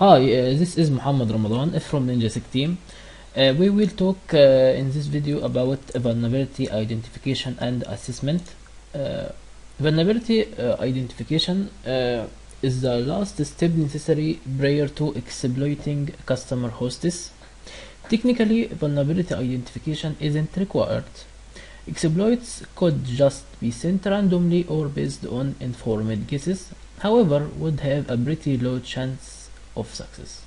Hi, this is Muhammad Ramadan from NinjaSec team. We will talk in this video about vulnerability identification and assessment. Uh, Vulnerability identification is the last step necessary prior to exploiting customer hosts. Technically, vulnerability identification isn't required. Exploits could just be sent randomly or based on informed guesses, however, would have a pretty low chance of success.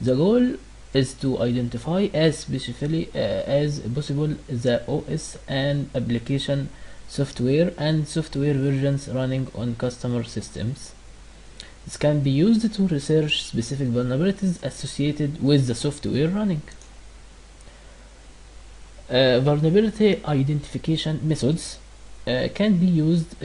The goal is to identify as specifically as possible the OS and application software and software versions running on customer systems. This can be used to research specific vulnerabilities associated with the software running. Vulnerability identification methods can be used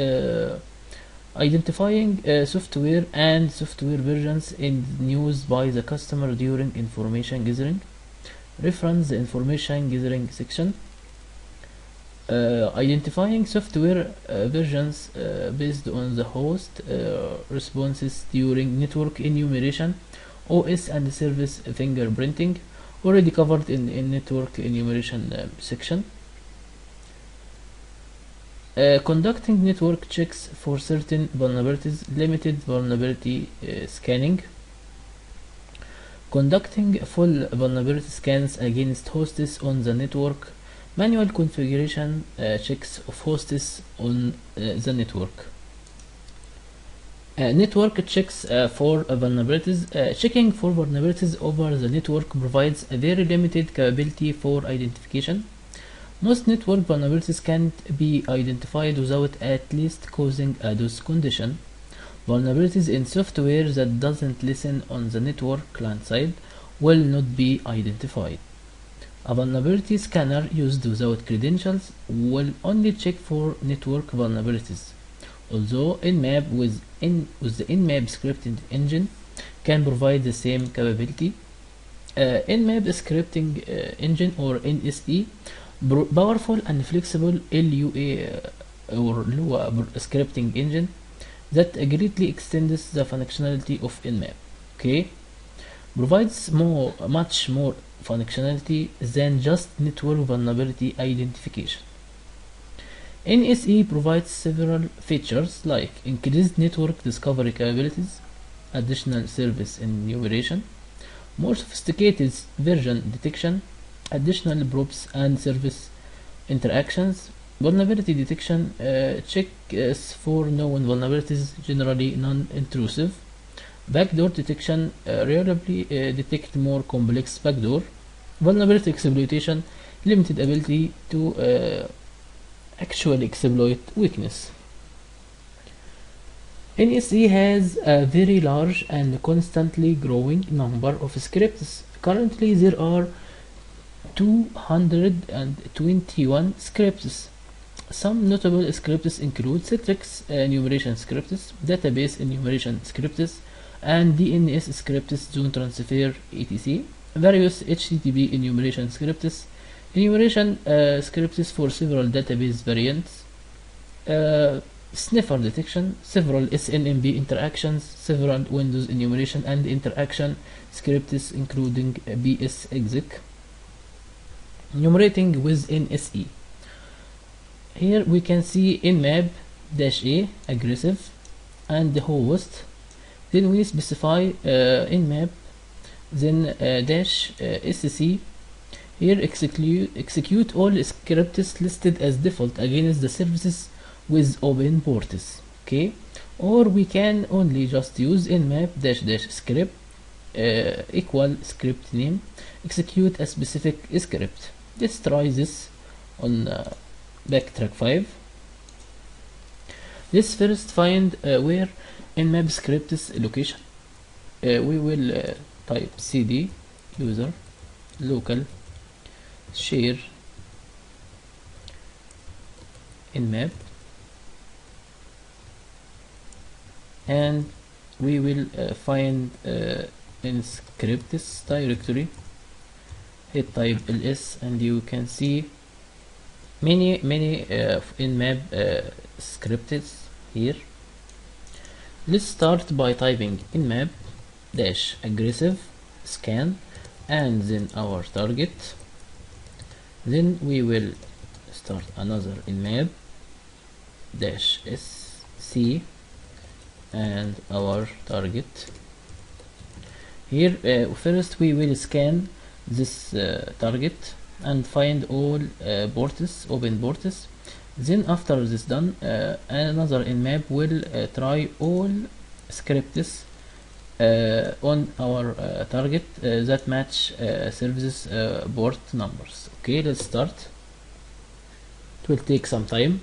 identifying software and software versions in use by the customer during information gathering. Reference the information gathering section. Identifying software versions based on the host responses during network enumeration, OS and service fingerprinting, already covered in network enumeration section. Conducting network checks for certain vulnerabilities, limited vulnerability scanning. Conducting full vulnerability scans against hosts on the network. Manual configuration checks of hosts on the network. Network checks for vulnerabilities. Checking for vulnerabilities over the network provides a very limited capability for identification. Most network vulnerabilities can't be identified without at least causing a DOS condition. Vulnerabilities in software that doesn't listen on the network client side will not be identified. A vulnerability scanner used without credentials will only check for network vulnerabilities. Although Nmap with the Nmap scripting engine can provide the same capability, Nmap scripting engine or NSE powerful and flexible LUA or Lua scripting engine that greatly extends the functionality of Nmap. Okay, provides much more functionality than just network vulnerability identification. NSE provides several features like increased network discovery capabilities, additional service enumeration, more sophisticated version detection, additional props and service interactions, vulnerability detection checks for known vulnerabilities, generally non-intrusive, backdoor detection reliably detect more complex backdoor, vulnerability exploitation, limited ability to actually exploit weakness. NSE has a very large and constantly growing number of scripts. Currently there are 221 scripts. Some notable scripts include Citrix enumeration scripts, database enumeration scripts, and DNS scripts, zone transfer, etc. Various HTTP enumeration scripts, enumeration scripts for several database variants, sniffer detection, several SNMP interactions, several Windows enumeration and interaction scripts including bsexec. Enumerating with NSE. Here we can see nmap-a aggressive and the host. Then we specify nmap, then -sc. Here execute all scripts listed as default against the services with open ports. Okay, or we can only just use nmap -script equal script name, execute a specific script. Let's try this on backtrack 5. Let's first find where nmap script's location. We will type cd user local share nmap, and we will find in scripts directory. Hit type ls and you can see many nmap scripts here. Let's start by typing nmap dash aggressive scan and then our target. Then we will start another nmap dash sc and our target. Here first we will scan this target and find all ports, open ports. Then after this done, another nmap will try all scripts on our target that match services port numbers. Okay, let's start. It will take some time.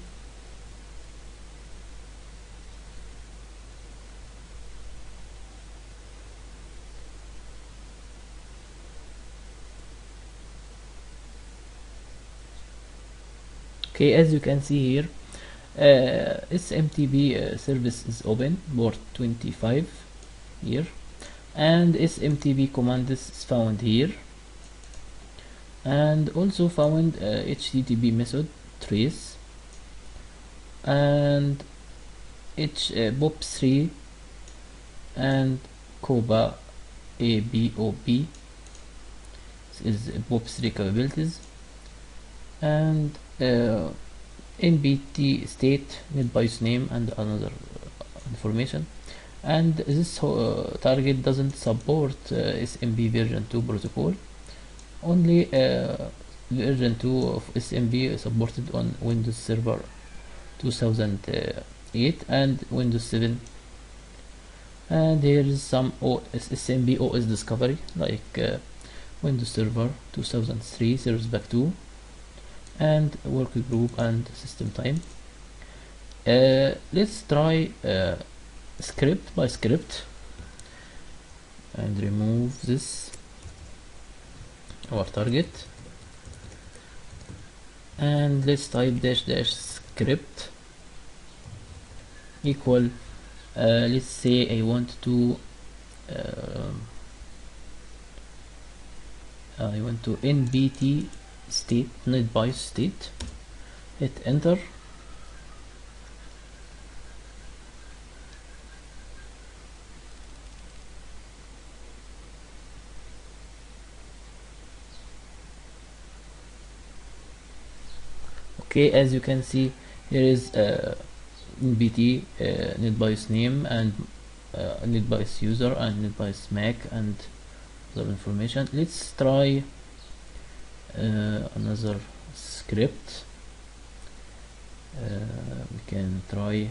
Okay, as you can see here, SMTP service is open, port 25 here, and SMTP command is found here, and also found HTTP method trace and POP3 and COBA ABOP. This is POP3 capabilities, and NBT state, NetBIOS name, and another information. And this target doesn't support SMB version 2 protocol. Only version 2 of SMB supported on Windows Server 2008 and Windows 7. And here is some SMB OS discovery, like Windows Server 2003 Service Pack 2 and work group and system time. Let's try script by script and remove this, our target, and let's type dash dash script equal let's say I want to nbt state, NetBIOS state. Hit enter. Okay, as you can see, here is nbt NetBIOS name and NetBIOS user and NetBIOS MAC and other information. Let's try another script. We can try,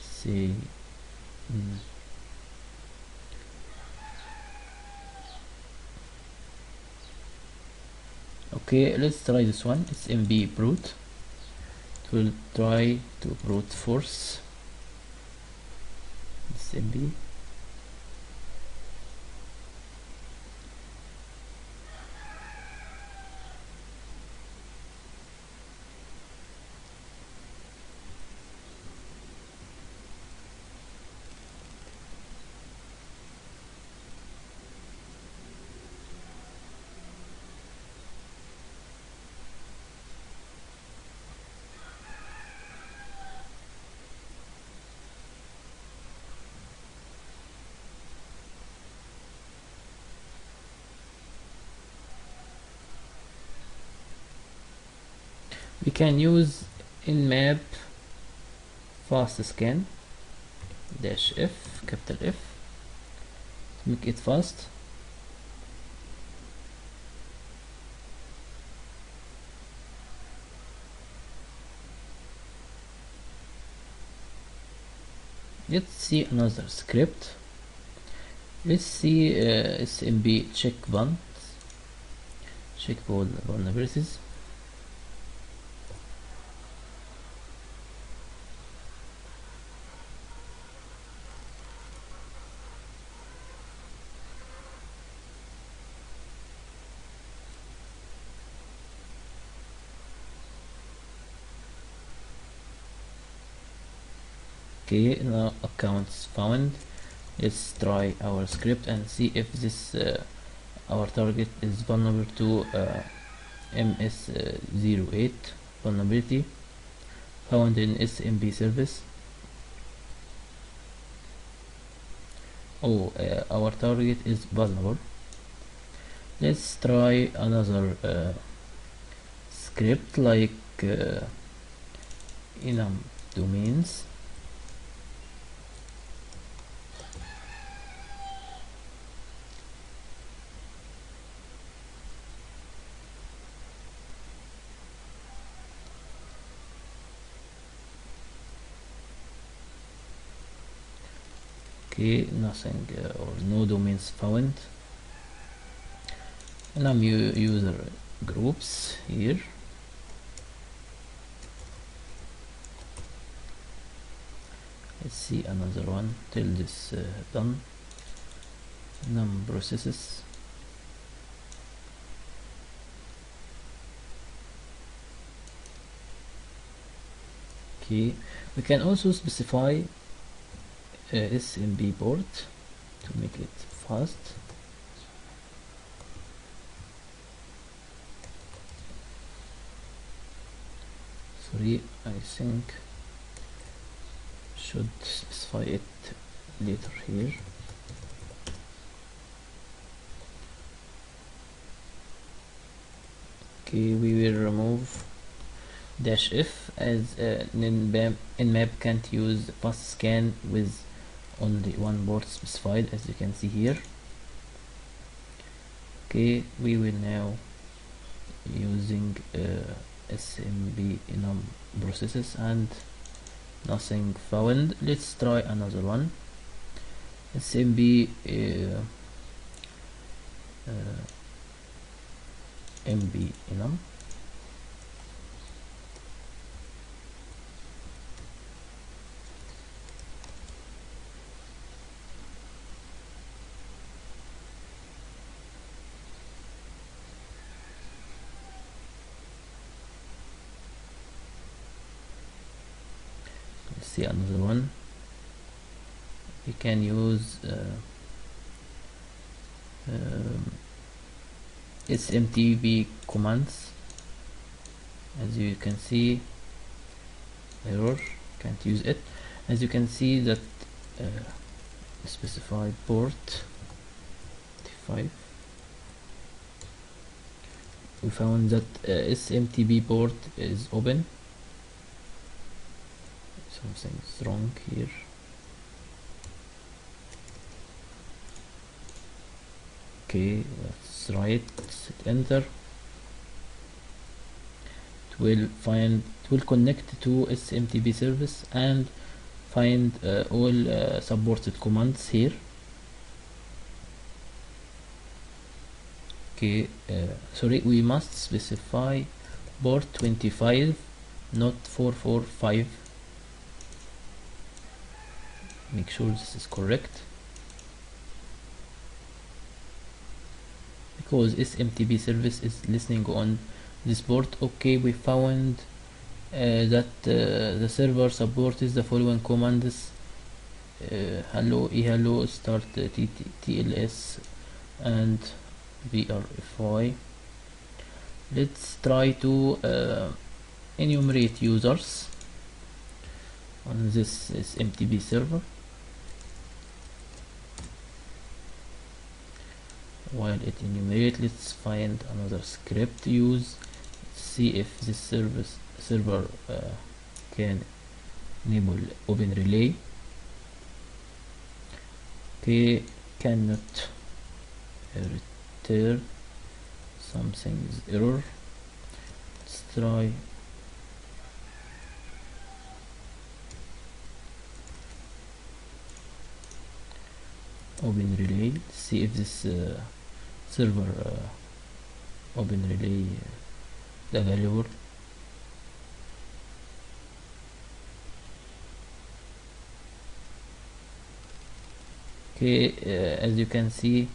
say, okay, let's try this one. It's MB brute. It will try to brute force this MB. We can use nmap fast scan dash F, capital F, make it fast. Let's see another script. Let's see SMB check vulnerabilities. Okay, now accounts found. Let's try our script and see if this our target is vulnerable to MS08 vulnerability found in SMB service. our target is vulnerable. Let's try another script like enum domains. Okay, nothing or no domains found. Enum user groups here. Let's see another one till this done. Enum processes. Okay, we can also specify SMB port to make it fast. Sorry, I think should specify it later here. Okay, we will remove -f as nmap can't use fast scan with only one port specified, as you can see here. Okay, we will now using SMB enum processes and nothing found. Let's try another one. SMB MB enum. Let's see another one. We can use SMTP commands. As you can see, error, can't use it. As you can see that specified port 5. We found that SMTP port is open. Something is wrong here. Okay, that's right. Hit enter. It will connect to SMTP service and find all supported commands here. Okay, sorry, we must specify port 25, not 445. Make sure this is correct, because SMTP service is listening on this port. Okay, we found that the server supports the following commands: hello, hello, start TLS and VRFY. Let's try to enumerate users on this SMTP server. While it enumerates, let's find another script to use. See if this server can enable open relay. Okay, cannot return, something is error. Let's try open relay. See if this server open relay is available. Okay, as you can see,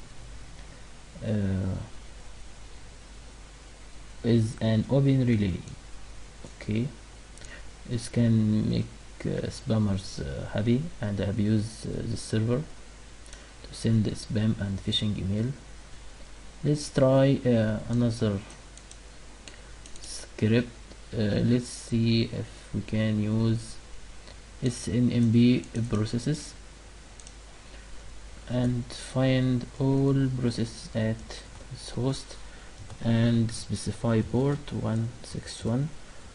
is an open relay. Okay, this can make spammers happy and abuse the server to send spam and phishing email. Let's try another script. Let's see if we can use SNMP processes and find all process at this host and specify port 161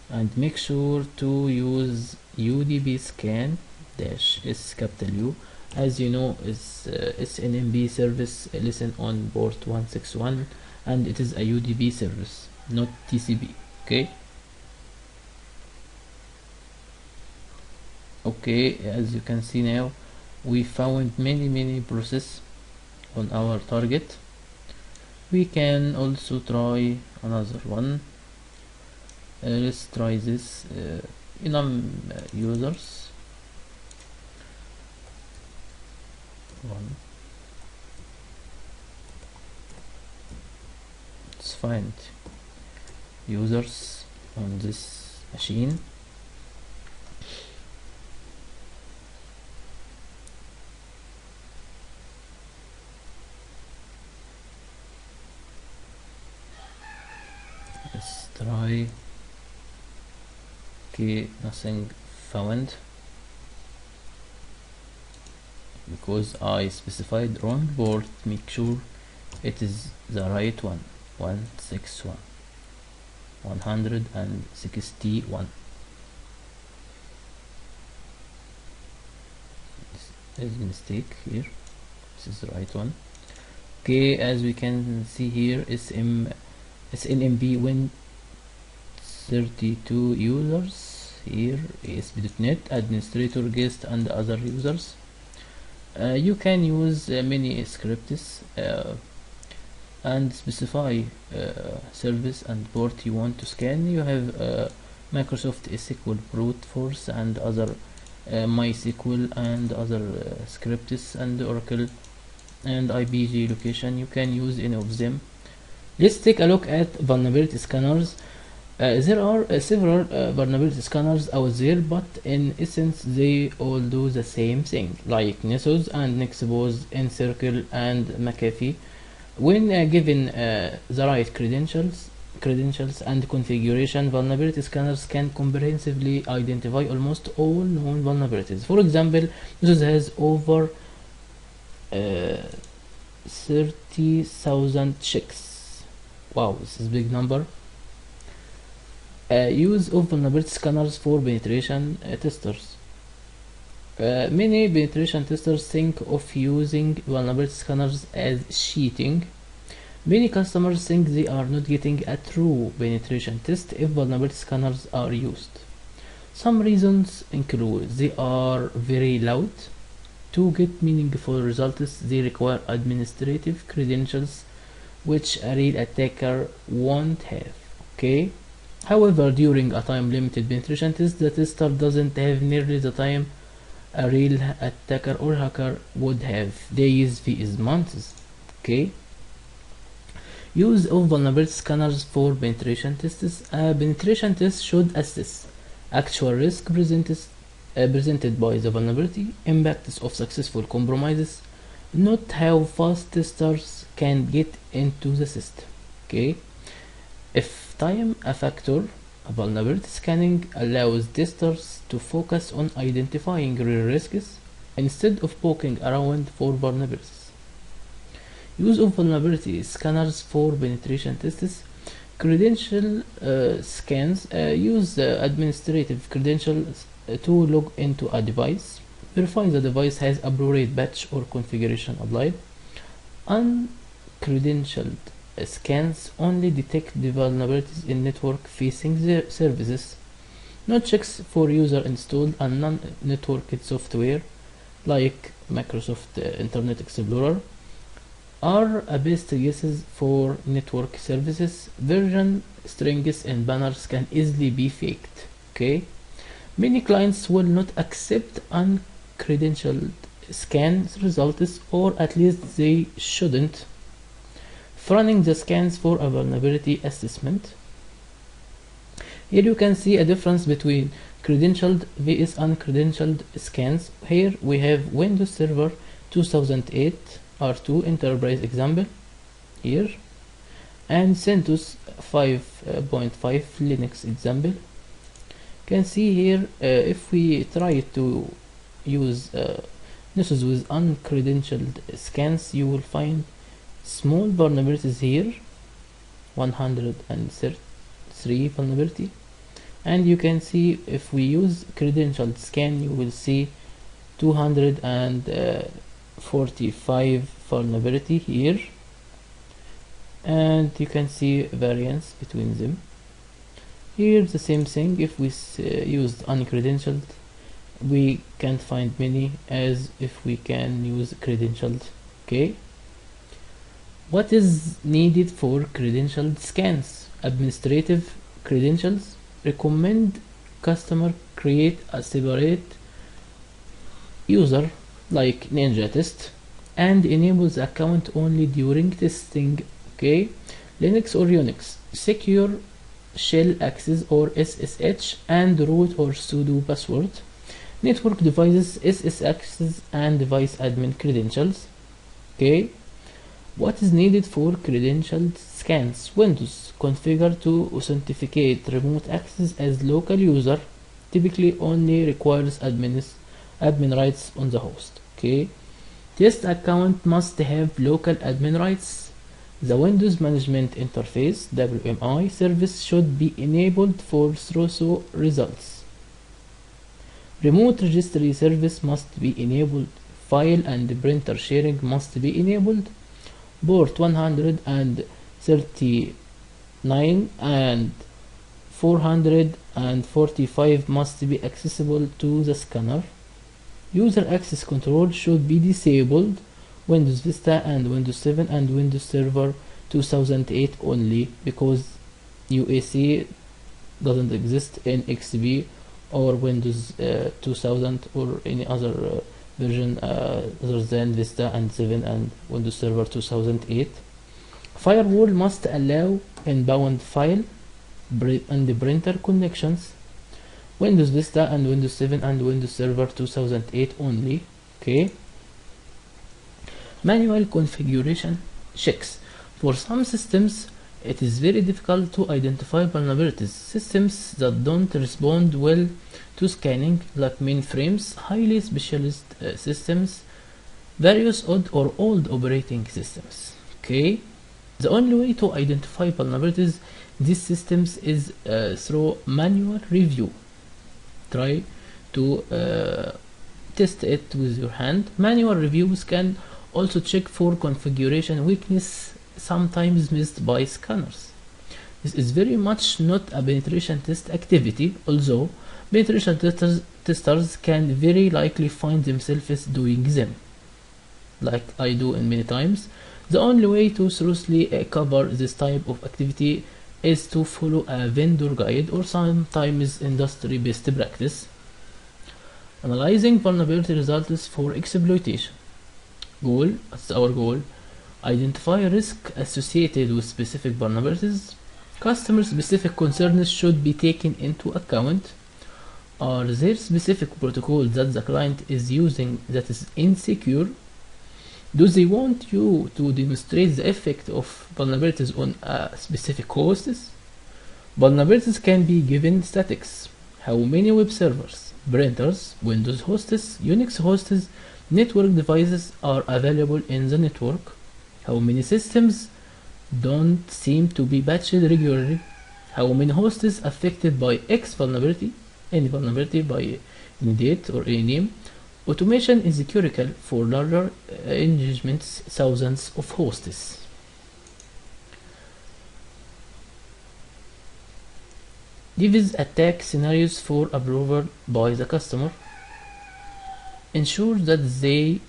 and make sure to use UDP scan dash S capital U. As you know, is SNMP service listen on port 161 and it is a UDP service, not TCP. Okay, as you can see now, we found many process on our target. We can also try another one. Let's try this enum users one. Let's find users on this machine. Let's try. Okay, nothing found because I specified wrong port. Make sure it is the right one. 161 161. This is a mistake here. This is the right one. Okay, as we can see here, SNMP Win 32 users here, ASP.NET administrator, guest, and other users. You can use many scripts and specify service and port you want to scan. You have Microsoft SQL brute force and other MySQL and other scripts and Oracle and IPG location. You can use any of them. Let's take a look at vulnerability scanners. There are several vulnerability scanners out there, but in essence they all do the same thing, like Nessus and Nexpose, Encircle, and McAfee. When given the right credentials and configuration, vulnerability scanners can comprehensively identify almost all known vulnerabilities. For example, Nessus has over 30,000 checks. Wow, this is a big number. Use of vulnerability scanners for penetration testers. Many penetration testers think of using vulnerability scanners as cheating. Many customers think they are not getting a true penetration test if vulnerability scanners are used. Some reasons include they are very loud. To get meaningful results, they require administrative credentials, which a real attacker won't have. Okay. However, during a time-limited penetration test, the tester doesn't have nearly the time a real attacker or hacker would have. Days vs months. Okay. Use of vulnerability scanners for penetration tests. A penetration test should assess actual risk presented by the vulnerability, impacts of successful compromises, not how fast testers can get into the system. Okay. If time a factor, vulnerability scanning allows testers to focus on identifying real risks instead of poking around for vulnerabilities. Use of vulnerability scanners for penetration tests. Credential scans use administrative credentials to log into a device, verify the device has appropriate patch or configuration applied. Uncredentialed scans only detect the vulnerabilities in network-facing services. No checks for user installed and non-networked software like Microsoft Internet Explorer are best guesses for network services. Version strings and banners can easily be faked. Okay, many clients will not accept uncredentialed scan results, or at least they shouldn't. Running the scans for a vulnerability assessment. Here you can see a difference between credentialed vs uncredentialed scans. Here we have Windows Server 2008 R2 Enterprise example here, and CentOS 5.5 Linux example. You can see here if we try to use Nessus with uncredentialed scans, you will find small vulnerabilities here, 103 vulnerability, and you can see if we use credentialed scan, you will see 245 vulnerability here, and you can see variance between them. Here the same thing, if we used uncredentialed, we can't find many as if we can use credentialed. Okay, what is needed for credentialed scans? Administrative credentials recommend customer create a separate user like Ninja Test and enables the account only during testing. Okay, Linux or Unix, secure shell access or SSH and root or sudo password. Network devices, SS access and device admin credentials. Okay, what is needed for credentialed scans? Windows, configure to authenticate remote access as local user, typically only requires admin rights on the host. Okay, test account must have local admin rights. The Windows Management Interface (WMI) service should be enabled for through results. Remote registry service must be enabled. File and printer sharing must be enabled. Port 139 and 445 must be accessible to the scanner. User access control should be disabled. Windows Vista and Windows 7 and Windows Server 2008 only, because UAC doesn't exist in XP or Windows 2000 or any other version other than Vista and 7 and Windows Server 2008. Firewall must allow inbound file and printer connections. Windows Vista and Windows 7 and Windows Server 2008 only. Okay. Manual configuration checks. For some systems, it is very difficult to identify vulnerabilities. Systems that don't respond well to scanning, like mainframes, highly specialized systems, various odd or old operating systems. Okay, the only way to identify vulnerabilities in these systems is through manual review. Try to test it with your hand. Manual reviews can also check for configuration weakness sometimes missed by scanners. This is very much not a penetration test activity, although penetration testers can very likely find themselves doing them, like I do in many times. The only way to thoroughly cover this type of activity is to follow a vendor guide or sometimes industry best practice. Analyzing vulnerability results for exploitation. Goal, that's our goal. Identify risk associated with specific vulnerabilities. Customer specific concerns should be taken into account. Are there specific protocols that the client is using that is insecure? Do they want you to demonstrate the effect of vulnerabilities on a specific hosts? Vulnerabilities can be given statics. How many web servers, printers, Windows hosts, Unix hosts, network devices are available in the network? How many systems don't seem to be patched regularly? How many hosts affected by X vulnerability? Any vulnerability by any date or any name? Automation is critical for larger engagements, thousands of hosts. Device attack scenarios for approval by the customer. Ensure that they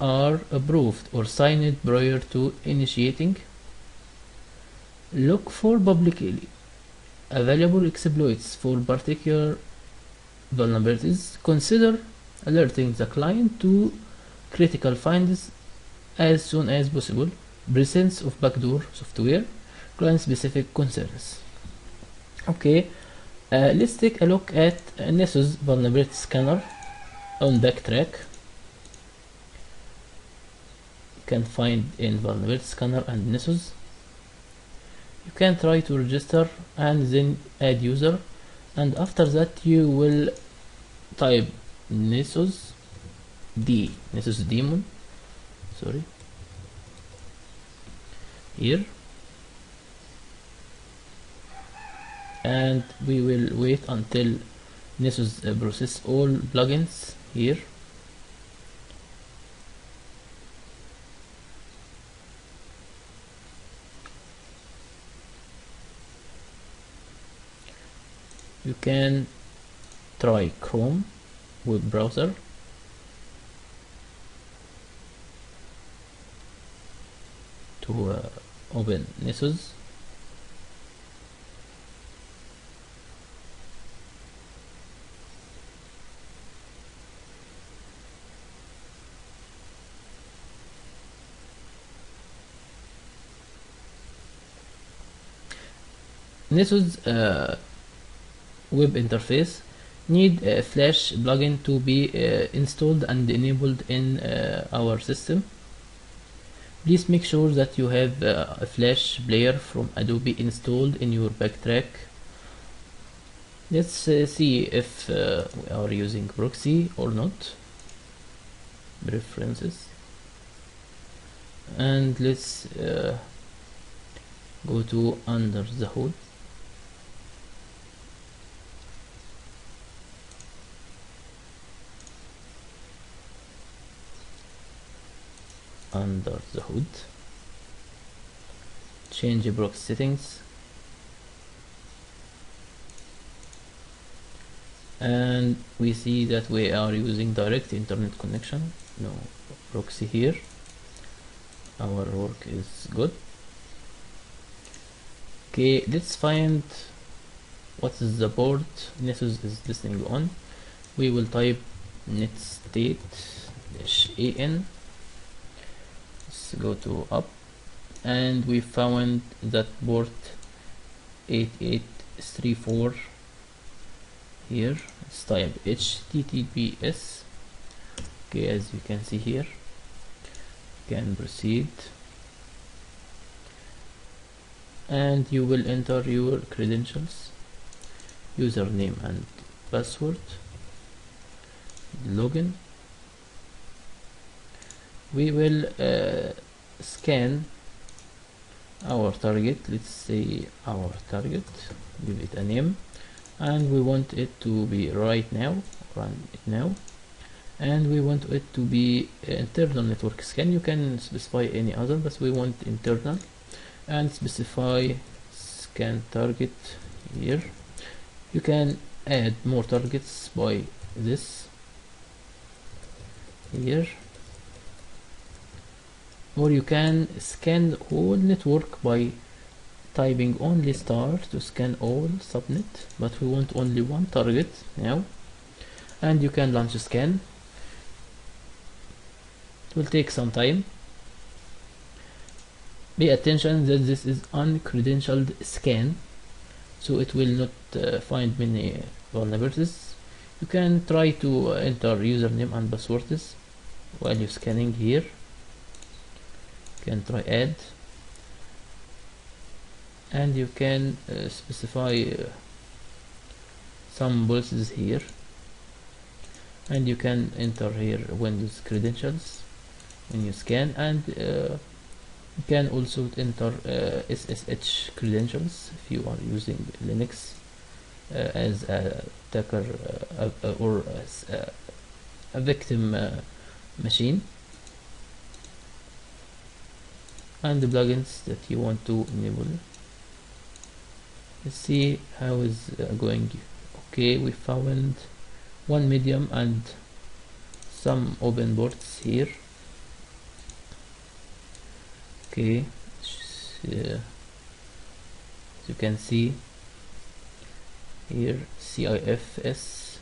are approved or signed prior to initiating. Look for publicly available exploits for particular vulnerabilities. Consider alerting the client to critical finds as soon as possible. Presence of backdoor software. Client-specific concerns. Okay, let's take a look at Nessus vulnerability scanner on Backtrack. You can find in vulnerability scanner and Nessus. You can try to register and then add user, and after that you will type Nessus D Nessus daemon, sorry, here, and we will wait until Nessus process all plugins here. You can try Chrome web browser to open Nessus. Nessus web interface need a Flash plugin to be installed and enabled in our system. Please make sure that you have a Flash player from Adobe installed in your backtrack. Let's see if we are using proxy or not. Preferences, and let's go to under the hood. Under the hood, change proxy settings, and we see that we are using direct internet connection, no proxy here. Our work is good. Okay, let's find what is the port Nessus is listening on. We will type netstate-an. Let's go to up, and we found that port 8834 here. Let's type HTTPS. Okay, as you can see here, you can proceed, and you will enter your credentials, username and password, login. We will scan our target. Let's say our target, give it a name, and we want it to be right now, run it now, and we want it to be internal network scan. You can specify any other, but we want internal, and specify scan target here. You can add more targets by this here, or you can scan the whole network by typing only star to scan all subnet, but we want only one target now, and you can launch a scan. It will take some time. Pay attention that this is uncredentialed scan, so it will not find many vulnerabilities. You can try to enter username and passwords while you're scanning here. You can try add, and you can specify some policies here, and you can enter here Windows credentials when you scan, and you can also enter SSH credentials if you are using Linux as a attacker or as a victim machine, and the plugins that you want to enable. Let's see how is going. Okay, we found one medium and some open ports here. Okay, as you can see here, CIFS.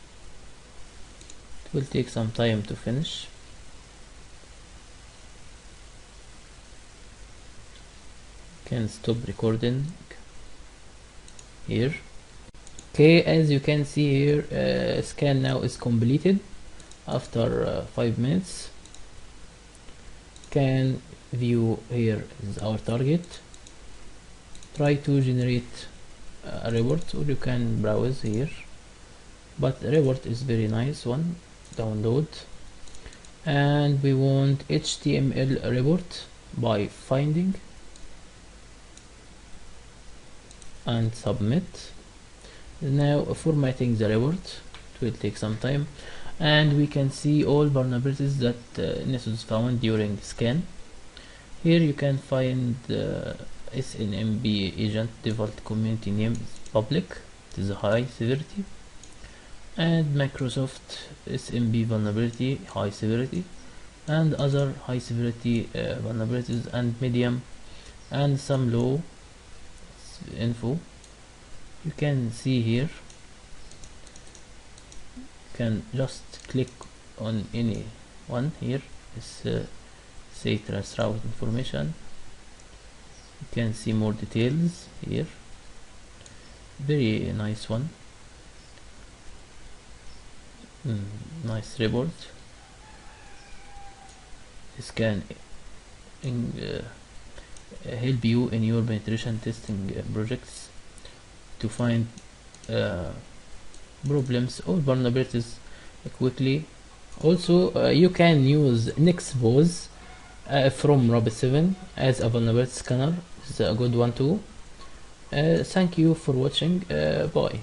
It will take some time to finish. Can stop recording here. Okay, as you can see here, scan now is completed after 5 minutes. Can view here is our target. Try to generate a report, or you can browse here, but the report is very nice one. Download. and we want HTML report by finding and submit. Now formatting the report, it will take some time, and we can see all vulnerabilities that Nessus found during scan. Here you can find SNMP agent default community name is public, it is a high severity, and Microsoft SMB vulnerability high severity, and other high severity vulnerabilities and medium, and some low info. You can see here, you can just click on any one. Here is say trace route information. You can see more details here, very nice one. Nice report. This can help you in your penetration testing projects to find problems or vulnerabilities quickly. Also you can use Nexpose from Rapid7 as a vulnerability scanner. It's a good one too. Thank you for watching. Bye.